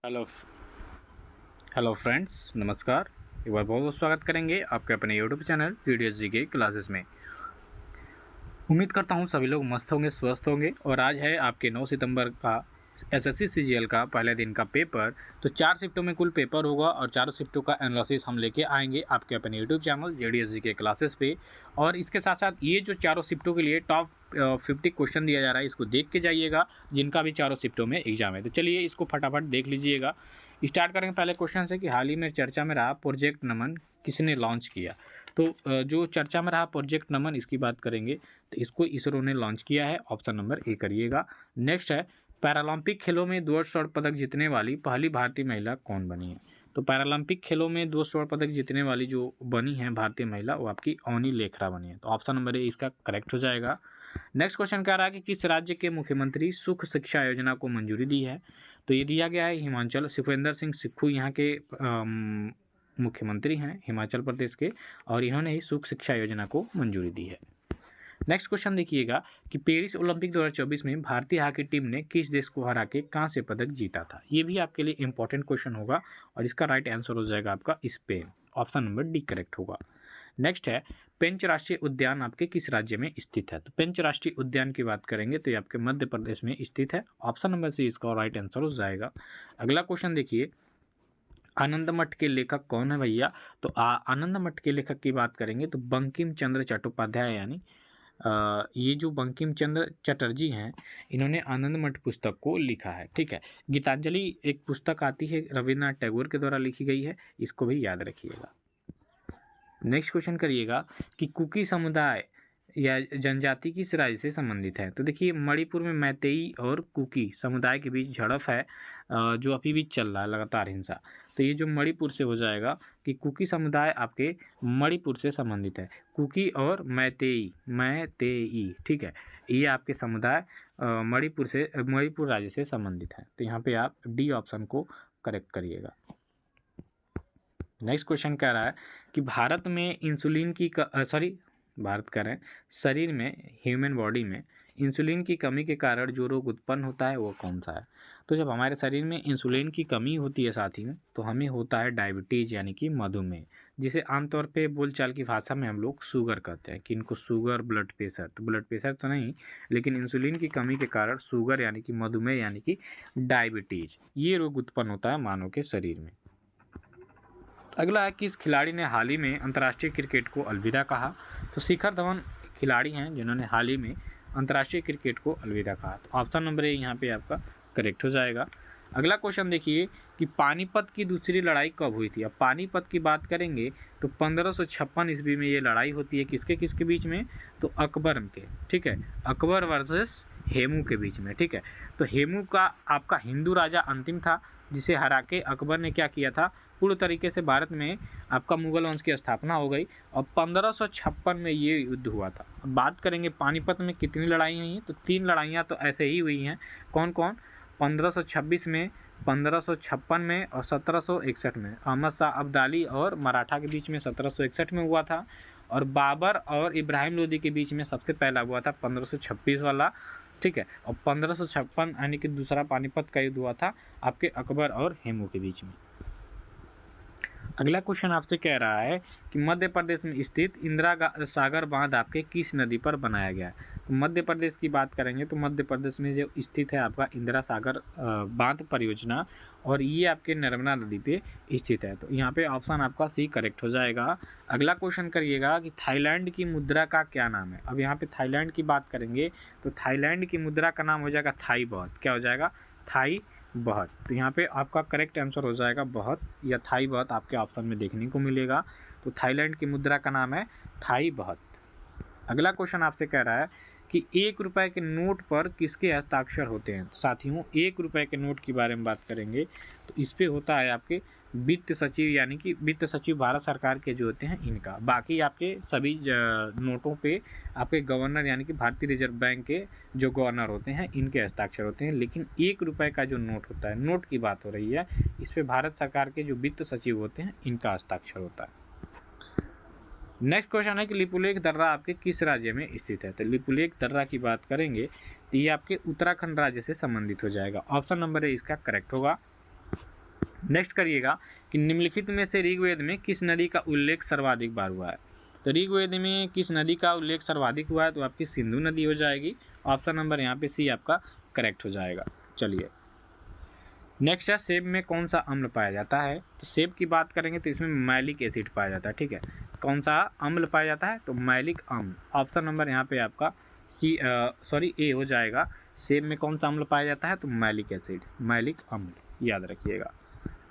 Hello hello friends, नमस्कार। एक बार बहुत बहुत स्वागत करेंगे आपके अपने यूट्यूब चैनल GDSG के क्लासेस में। उम्मीद करता हूँ सभी लोग मस्त होंगे, स्वस्थ होंगे। और आज है आपके 9 सितंबर का SSC CGL का पहले दिन का पेपर। तो 4 शिफ्टों में कुल पेपर होगा और चारों शिफ्टों का एनालिसिस हम लेके आएंगे आपके अपने यूट्यूब चैनल GDSG के क्लासेस पे। और इसके साथ साथ ये जो चारों शिफ्टों के लिए टॉप 50 क्वेश्चन दिया जा रहा है, इसको देख के जाइएगा, जिनका भी चारों शिफ्टों में एग्जाम है। तो चलिए इसको फटाफट देख लीजिएगा। स्टार्ट करेंगे पहले क्वेश्चन से कि हाल ही में चर्चा में रहा प्रोजेक्ट नमन किसने लॉन्च किया। तो जो चर्चा में रहा प्रोजेक्ट नमन, इसकी बात करेंगे तो इसको इसरो ने लॉन्च किया है। ऑप्शन नंबर ए करिएगा। नेक्स्ट है पैरालंपिक खेलों में 2 स्वर्ण पदक जीतने वाली पहली भारतीय महिला कौन बनी है। तो पैरालंपिक खेलों में 2 स्वर्ण पदक जीतने वाली जो बनी है भारतीय महिला, वो आपकी अवनी लेखरा बनी है। तो ऑप्शन नंबर ए इसका करेक्ट हो जाएगा। नेक्स्ट क्वेश्चन कह रहा है कि किस राज्य के मुख्यमंत्री सुख शिक्षा योजना को मंजूरी दी है। तो ये दिया गया है हिमाचल। सुखविंदर सिंह सुक्खू यहाँ के मुख्यमंत्री हैं हिमाचल प्रदेश के, और इन्होंने ही सुख शिक्षा योजना को मंजूरी दी है। नेक्स्ट क्वेश्चन देखिएगा कि पेरिस ओलंपिक 2024 में भारतीय हॉकी टीम ने किस देश को हरा के कांस्य पदक जीता था। ये भी आपके लिए इंपॉर्टेंट क्वेश्चन होगा और इसका राइट आंसर हो जाएगा आपका Spain. Option number D correct होगा। नेक्स्ट है पेंच राष्ट्रीय उद्यान आपके किस राज्य में स्थित है। तो पेंच राष्ट्रीय उद्यान की बात करेंगे तो ये आपके मध्य प्रदेश में स्थित है। ऑप्शन नंबर सी इसका राइट आंसर हो जाएगा। अगला क्वेश्चन देखिए, आनंद मठ के लेखक कौन है भैया। तो आनंद मठ के लेखक की बात करेंगे तो बंकिम चंद्र चट्टोपाध्याय, यानी ये जो बंकिम चंद्र चटर्जी हैं, इन्होंने आनंद मठ पुस्तक को लिखा है। ठीक है। गीतांजलि एक पुस्तक आती है, रविन्द्रनाथ टैगोर के द्वारा लिखी गई है, इसको भी याद रखिएगा। नेक्स्ट क्वेश्चन करिएगा कि कुकी समुदाय या जनजाति किस राज्य से संबंधित है। तो देखिए मणिपुर में मैतेई और कुकी समुदाय के बीच झड़प है, जो अभी भी चल रहा है लगातार हिंसा। तो ये जो मणिपुर से हो जाएगा कि कुकी समुदाय आपके मणिपुर से संबंधित है। कुकी और मैतेई ठीक है, ये आपके समुदाय मणिपुर राज्य से संबंधित है। तो यहाँ पे आप डी ऑप्शन को करेक्ट करिएगा। नेक्स्ट क्वेश्चन कह रहा है कि भारत में इंसुलिन की शरीर में ह्यूमन बॉडी में इंसुलिन की कमी के कारण जो रोग उत्पन्न होता है वो कौन सा है। तो जब हमारे शरीर में इंसुलिन की कमी होती है साथियों, तो हमें होता है डायबिटीज़ यानी कि मधुमेह, जिसे आमतौर पे बोलचाल की भाषा में हम लोग शुगर कहते हैं कि इनको शुगर, ब्लड प्रेशर। तो ब्लड प्रेशर तो नहीं, लेकिन इंसुलिन की कमी के कारण शुगर यानी कि मधुमेह यानी कि डायबिटीज़, ये रोग उत्पन्न होता है मानव के शरीर में। अगला है किस खिलाड़ी ने हाल ही में अंतर्राष्ट्रीय क्रिकेट को अलविदा कहा। तो शिखर धवन खिलाड़ी हैं जिन्होंने हाल ही में अंतर्राष्ट्रीय क्रिकेट को अलविदा कहा। तो ऑप्शन नंबर ए यहाँ पे आपका करेक्ट हो जाएगा। अगला क्वेश्चन देखिए कि पानीपत की दूसरी लड़ाई कब हुई थी। अब पानीपत की बात करेंगे तो 1556 ईस्वी में ये लड़ाई होती है। किसके किसके बीच में। तो अकबर के, ठीक है, अकबर वर्सेस हेमू के बीच में। ठीक है। तो हेमू का आपका हिंदू राजा अंतिम था, जिसे हरा के अकबर ने क्या किया था, पूर्ण तरीके से भारत में आपका मुगल वंश की स्थापना हो गई और 1556 में ये युद्ध हुआ था। अब बात करेंगे पानीपत में कितनी लड़ाई हुई हैं। तो 3 लड़ाइयाँ तो ऐसे ही हुई हैं। कौन कौन। 1526 में, 1556 में और 1761 में। अहमद शाह अब्दाली और मराठा के बीच में 1761 में हुआ था, और बाबर और इब्राहिम लोदी के बीच में सबसे पहला हुआ था 1526 वाला। ठीक है। और 1556 यानी कि दूसरा पानीपत का युद्ध हुआ था आपके अकबर और हेमू के बीच में। अगला क्वेश्चन आपसे कह रहा है कि मध्य प्रदेश में स्थित इंदिरा सागर बांध आपके किस नदी पर बनाया गया है। तो मध्य प्रदेश की बात करेंगे तो मध्य प्रदेश में जो स्थित है आपका इंदिरा सागर बांध परियोजना, और ये आपके नर्मदा नदी पे स्थित है। तो यहाँ पे ऑप्शन आपका सी करेक्ट हो जाएगा। अगला क्वेश्चन करिएगा कि थाईलैंड की मुद्रा का क्या नाम है। अब यहाँ पे थाईलैंड की बात करेंगे तो थाईलैंड की मुद्रा का नाम हो जाएगा थाई बाथ। क्या हो जाएगा, थाई बहुत। तो यहाँ पे आपका करेक्ट आंसर हो जाएगा बहुत, या थाई बहुत आपके ऑप्शन में देखने को मिलेगा। तो थाईलैंड की मुद्रा का नाम है थाई बहुत। अगला क्वेश्चन आपसे कह रहा है कि 1 रुपये के नोट पर किसके हस्ताक्षर होते हैं। तो साथियों 1 रुपये के नोट के बारे में बात करेंगे तो इस पर होता है आपके वित्त सचिव, यानी कि वित्त सचिव भारत सरकार के जो होते हैं इनका। बाकी आपके सभी नोटों पे आपके गवर्नर यानी कि भारतीय रिजर्व बैंक के जो गवर्नर होते हैं इनके हस्ताक्षर होते हैं। लेकिन 1 रुपये का जो नोट होता है, नोट की बात हो रही है, इस पर भारत सरकार के जो वित्त सचिव होते हैं इनका हस्ताक्षर होता है। नेक्स्ट क्वेश्चन है कि लिपुलेख दर्रा आपके किस राज्य में स्थित है। तो लिपुलेख दर्रा की बात करेंगे तो ये आपके उत्तराखंड राज्य से संबंधित हो जाएगा। ऑप्शन नंबर ए इसका करेक्ट होगा। नेक्स्ट करिएगा कि निम्नलिखित में से ऋग्वेद में किस नदी का उल्लेख सर्वाधिक बार हुआ है। तो ऋग्वेद में किस नदी का उल्लेख सर्वाधिक हुआ है, तो आपकी सिंधु नदी हो जाएगी। ऑप्शन नंबर यहाँ पे सी आपका करेक्ट हो जाएगा। चलिए नेक्स्ट है, सेब में कौन सा अम्ल पाया जाता है। तो सेब की बात करेंगे तो इसमें मैलिक एसिड पाया जाता है। ठीक है, कौन सा अम्ल पाया जाता है, तो मैलिक अम्ल। ऑप्शन नंबर यहाँ पे आपका ए हो जाएगा। सेब में कौन सा अम्ल पाया जाता है, तो मैलिक एसिड, मैलिक अम्ल, याद रखिएगा।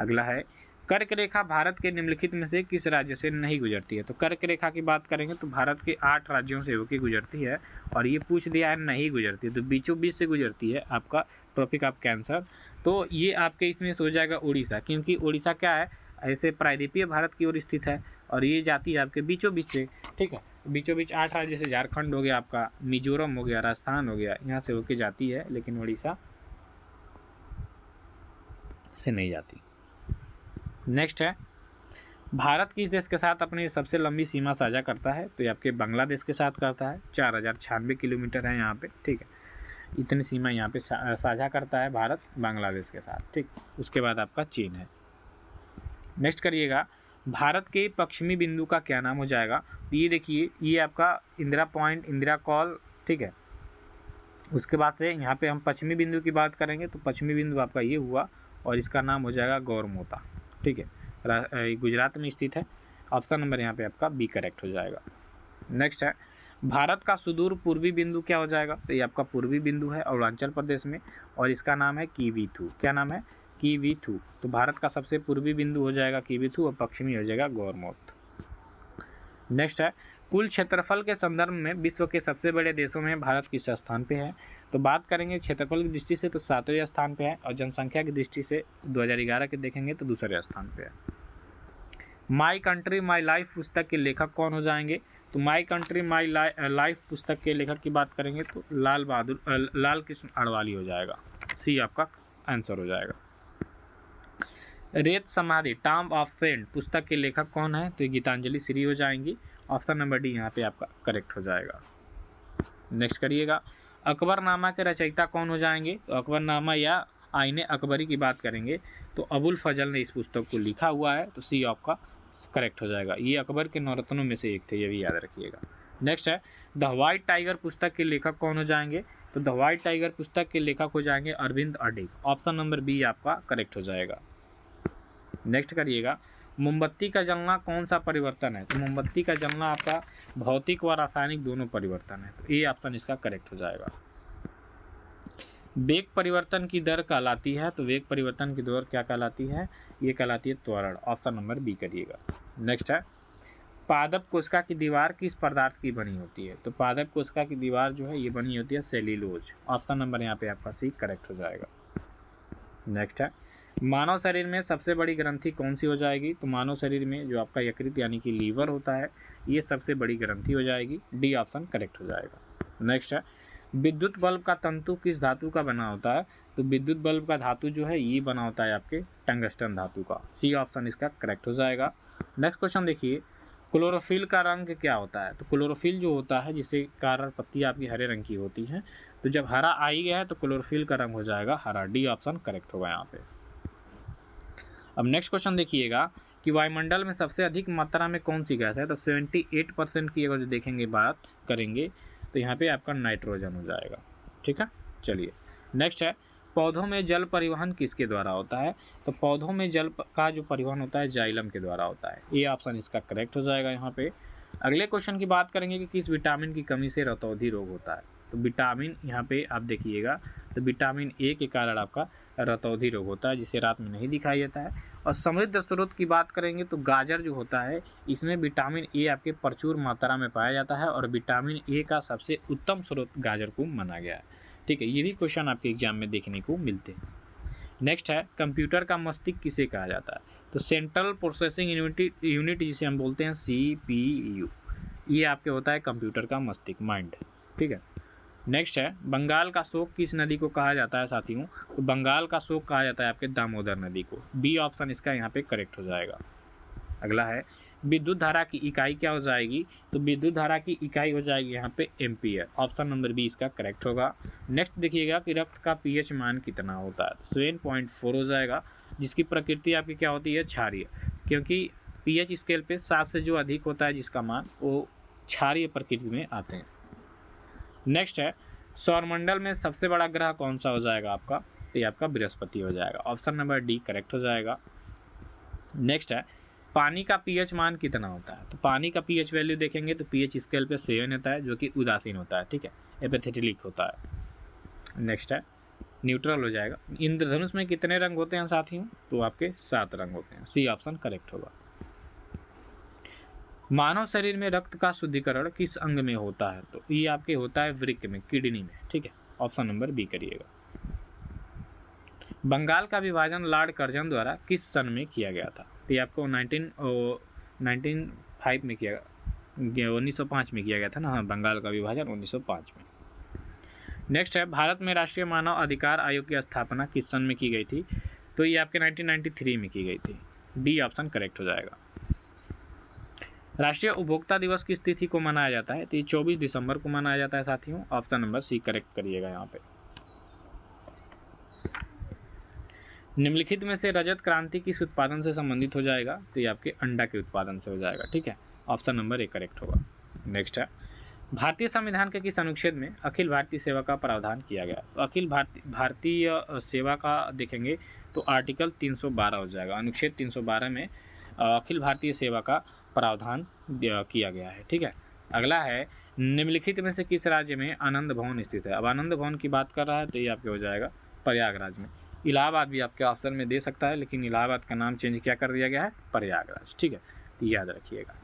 अगला है, कर्क रेखा भारत के निम्नलिखित में से किस राज्य से नहीं गुजरती है। तो कर्क रेखा की बात करेंगे तो भारत के 8 राज्यों से होकर गुजरती है, और ये पूछ दिया है नहीं गुजरती है, तो बीचों बीच से गुजरती है आपका ट्रॉपिक ऑफ कैंसर। तो ये आपके इसमें से हो जाएगा उड़ीसा, क्योंकि उड़ीसा क्या है, ऐसे प्रायद्वीपीय भारत की ओर स्थित है, और ये जाती है आपके बीचों बीच से। ठीक है, बीचों बीच 8 राज्य, जैसे झारखंड हो गया आपका, मिजोरम हो गया, राजस्थान हो गया, यहाँ से होके जाती है, लेकिन उड़ीसा से नहीं जाती। नेक्स्ट है, भारत किस देश के साथ अपनी सबसे लंबी सीमा साझा करता है। तो ये आपके बांग्लादेश के साथ करता है, 4096 किलोमीटर है यहाँ पे। ठीक है, इतनी सीमा यहाँ पे साझा करता है भारत बांग्लादेश के साथ। ठीक, उसके बाद आपका चीन है। नेक्स्ट करिएगा, भारत के पश्चिमी बिंदु का क्या नाम हो जाएगा। तो ये देखिए, ये आपका इंदिरा पॉइंट, इंदिरा कॉल। ठीक है, उसके बाद से यहाँ पे हम पश्चिमी बिंदु की बात करेंगे, तो पश्चिमी बिंदु आपका ये हुआ, और इसका नाम हो जाएगा गौरमोता। ठीक है, गुजरात में स्थित है। ऑप्शन नंबर यहाँ पे आपका बी करेक्ट हो जाएगा। नेक्स्ट है, भारत का सुदूर पूर्वी बिंदु क्या हो जाएगा। तो ये आपका पूर्वी बिंदु है अरुणाचल प्रदेश में, और इसका नाम है किवीथू। क्या नाम है, किवीथू। तो भारत का सबसे पूर्वी बिंदु हो जाएगा किवीथू, और पश्चिमी हो जाएगा गौरमोत। नेक्स्ट है, कुल क्षेत्रफल के संदर्भ में विश्व के सबसे बड़े देशों में भारत किस स्थान पे है। तो बात करेंगे क्षेत्रफल की दृष्टि से तो 7वें स्थान पे है, और जनसंख्या की दृष्टि से 2011 के देखेंगे तो दूसरे स्थान पे है। माई कंट्री माई लाइफ पुस्तक के लेखक कौन हो जाएंगे। तो माई कंट्री माई लाइफ पुस्तक के लेखक की बात करेंगे तो लाल कृष्ण आडवाणी हो जाएगा। सी आपका आंसर हो जाएगा। रेत समाधि टॉम्ब ऑफ सेंट पुस्तक के लेखक कौन है। तो गीतांजलि श्री हो जाएंगी। ऑप्शन नंबर डी यहाँ पे आपका करेक्ट हो जाएगा। नेक्स्ट करिएगा, अकबरनामा के रचयिता कौन हो जाएंगे। तो अकबरनामा या आईने अकबरी की बात करेंगे तो अबुल फजल ने इस पुस्तक को लिखा हुआ है, तो सी आपका करेक्ट हो जाएगा। ये अकबर के नौरत्नों में से एक थे, ये भी याद रखिएगा। नेक्स्ट है, द व्हाइट टाइगर पुस्तक के लेखक कौन हो जाएंगे। तो द व्हाइट टाइगर पुस्तक के लेखक हो जाएंगे अरविंद अडिग। ऑप्शन नंबर बी आपका करेक्ट हो जाएगा। नेक्स्ट करिएगा, मोमबत्ती का जलना कौन सा परिवर्तन है। तो मोमबत्ती का जलना आपका भौतिक व रासायनिक दोनों परिवर्तन है, तो ए ऑप्शन इसका करेक्ट हो जाएगा। वेग परिवर्तन की दर कहलाती है। तो वेग परिवर्तन की दर क्या कहलाती है, ये कहलाती है त्वरण। ऑप्शन नंबर बी करिएगा। नेक्स्ट है, पादप कोशिका की दीवार किस पदार्थ की बनी होती है। तो पादप कोशिका की दीवार जो है ये बनी होती है सेल्यूलोज। ऑप्शन नंबर यहाँ पे आपका सी करेक्ट हो जाएगा। नेक्स्ट है, मानव शरीर में सबसे बड़ी ग्रंथि कौन सी हो जाएगी। तो मानव शरीर में जो आपका यकृत यानी कि लीवर होता है, ये सबसे बड़ी ग्रंथि हो जाएगी। डी ऑप्शन करेक्ट हो जाएगा। नेक्स्ट है, विद्युत बल्ब का तंतु किस धातु का बना होता है। तो विद्युत बल्ब का धातु जो है ये बना होता है आपके टंगस्टन धातु का। सी ऑप्शन इसका करेक्ट हो जाएगा। नेक्स्ट क्वेश्चन देखिए, क्लोरोफिल का रंग क्या होता है। तो क्लोरोफिल जो होता है जिसके कारण पत्ती आपकी हरे रंग की होती है, तो जब हरा आ ही गया है तो क्लोरोफिल का रंग हो जाएगा हरा। डी ऑप्शन करेक्ट होगा यहाँ पे। अब नेक्स्ट क्वेश्चन देखिएगा कि वायुमंडल में सबसे अधिक मात्रा में कौन सी गैस है। तो 78% की अगर देखेंगे बात करेंगे तो यहाँ पे आपका नाइट्रोजन हो जाएगा। ठीक है, चलिए नेक्स्ट है, पौधों में जल परिवहन किसके द्वारा होता है। तो पौधों में जल का जो परिवहन होता है जाइलम के द्वारा होता है। ए ऑप्शन इसका करेक्ट हो जाएगा यहाँ पे। अगले क्वेश्चन की बात करेंगे कि किस विटामिन की कमी से रतौंधी रोग होता है। तो विटामिन यहाँ पे आप देखिएगा, तो विटामिन ए के कारण आपका रतौंधी रोग होता है, जिसे रात में नहीं दिखाई देता है। और समृद्ध स्रोत की बात करेंगे तो गाजर जो होता है इसमें विटामिन ए आपके प्रचुर मात्रा में पाया जाता है, और विटामिन ए का सबसे उत्तम स्रोत गाजर को माना गया है। ठीक है, ये भी क्वेश्चन आपके एग्जाम में देखने को मिलते हैं। नेक्स्ट है, कंप्यूटर का मस्तिष्क किसे कहा जाता है। तो सेंट्रल प्रोसेसिंग यूनिट जिसे हम बोलते हैं CPU, ये आपके होता है कंप्यूटर का मस्तिष्क, माइंड। ठीक है, नेक्स्ट है, बंगाल का शोक किस नदी को कहा जाता है साथियों। तो बंगाल का शोक कहा जाता है आपके दामोदर नदी को। बी ऑप्शन इसका यहाँ पे करेक्ट हो जाएगा। अगला है, विद्युत धारा की इकाई क्या हो जाएगी। तो विद्युत धारा की इकाई हो जाएगी यहाँ पे एम्पियर। ऑप्शन नंबर बी इसका करेक्ट होगा। नेक्स्ट देखिएगा कि रक्त का pH मान कितना होता है। 7.4 हो जाएगा। जिसकी प्रकृति आपकी क्या होती है, क्षारीय, क्योंकि पीएच स्केल पे 7 से जो अधिक होता है जिसका मान, वो क्षारीय प्रकृति में आते हैं। नेक्स्ट है, सौरमंडल में सबसे बड़ा ग्रह कौन सा हो जाएगा आपका, तो ये आपका बृहस्पति हो जाएगा। ऑप्शन नंबर डी करेक्ट हो जाएगा। नेक्स्ट है, पानी का पीएच मान कितना होता है, तो पानी का पीएच वैल्यू देखेंगे तो पीएच स्केल पे 7 होता है, जो कि उदासीन होता है, ठीक है, एपेथेटिक होता है। नेक्स्ट है, न्यूट्रल हो जाएगा। इंद्रधनुष में कितने रंग होते हैं साथियों, तो आपके 7 रंग होते हैं, सी ऑप्शन करेक्ट होगा। मानव शरीर में रक्त का शुद्धिकरण किस अंग में होता है, तो ये आपके होता है वृक्क में, किडनी में, ठीक है, ऑप्शन नंबर बी करिएगा। बंगाल का विभाजन लॉर्ड कर्जन द्वारा किस सन में किया गया था, तो ये आपको 1905 में किया, 1905 में किया गया था ना, हाँ, बंगाल का विभाजन 1905 में। नेक्स्ट है, भारत में राष्ट्रीय मानव अधिकार आयोग की स्थापना किस सन में की गई थी, तो ये आपके 1993 में की गई थी, डी ऑप्शन करेक्ट हो जाएगा। राष्ट्रीय उपभोक्ता दिवस किस तिथि को मनाया जाता है, तो ये 24 दिसंबर को मनाया जाता है साथियों, ऑप्शन नंबर सी करेक्ट करिएगा यहाँ पे। निम्नलिखित में से रजत क्रांति किस उत्पादन से संबंधित हो जाएगा, तो ये आपके अंडा के उत्पादन से हो जाएगा, ठीक है, ऑप्शन नंबर ए करेक्ट होगा। नेक्स्ट है, भारतीय संविधान के किस अनुच्छेद में अखिल भारतीय सेवा का प्रावधान किया गया, तो अखिल भारतीय सेवा का देखेंगे तो आर्टिकल 312 हो जाएगा, अनुच्छेद 312 में अखिल भारतीय सेवा का प्रावधान किया गया है, ठीक है। अगला है, निम्नलिखित में से किस राज्य में आनंद भवन स्थित है, अब आनंद भवन की बात कर रहा है तो ये आपके हो जाएगा प्रयागराज में। इलाहाबाद भी आपके ऑप्शन में दे सकता है, लेकिन इलाहाबाद का नाम चेंज क्या कर दिया गया है, प्रयागराज, ठीक है, तो याद रखिएगा।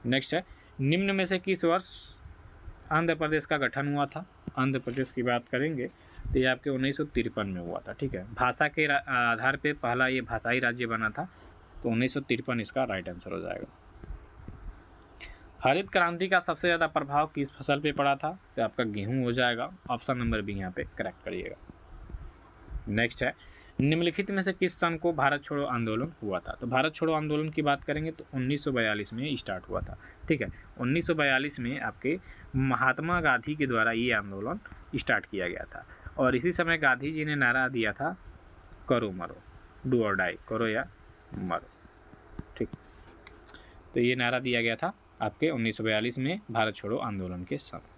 नेक्स्ट है, निम्न में से किस वर्ष आंध्र प्रदेश का गठन हुआ था, आंध्र प्रदेश की बात करेंगे तो ये आपके 1953 में हुआ था, ठीक है। भाषा के आधार पे पहला ये भाषाई राज्य बना था, तो 1953 इसका राइट आंसर हो जाएगा। हरित क्रांति का सबसे ज़्यादा प्रभाव किस फसल पे पड़ा था, तो आपका गेहूं हो जाएगा, ऑप्शन नंबर बी यहाँ पे करेक्ट करिएगा। नेक्स्ट है, निम्नलिखित में से किस सन को भारत छोड़ो आंदोलन हुआ था, तो भारत छोड़ो आंदोलन की बात करेंगे तो 1942 में स्टार्ट हुआ था, ठीक है। 1942 में आपके महात्मा गांधी के द्वारा ये आंदोलन स्टार्ट किया गया था, और इसी समय गांधी जी ने नारा दिया था, करो मरो, डू और डाई, करो या मरो, ठीक। तो ये नारा दिया गया था आपके 1942 में भारत छोड़ो आंदोलन के समय।